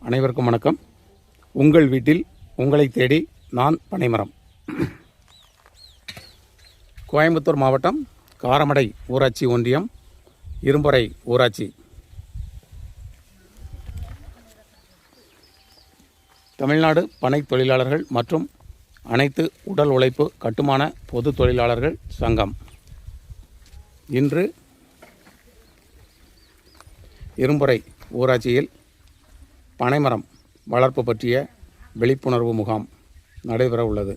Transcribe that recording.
அனைவருக்கும் வணக்கம். உங்கள் வீட்டில் உங்களை தேடி நான் பனைமரம். கோயம்புத்தூர் மாவட்டம் காரமடை ஊராட்சி ஒன்றியம் இரும்பறை ஊராட்சி. தமிழ்நாடு பனை தொழிலாளர்கள் மற்றும் அனைத்து உடல் உழைப்பு கட்டுமான பொது தொழிலாளர்கள் சங்கம் இன்று இரும்பறை ஊராட்சியில் பனைமரம் வளர்ப்பு பற்றிய விழிப்புணர்வு முகாம் நடைபெற உள்ளது.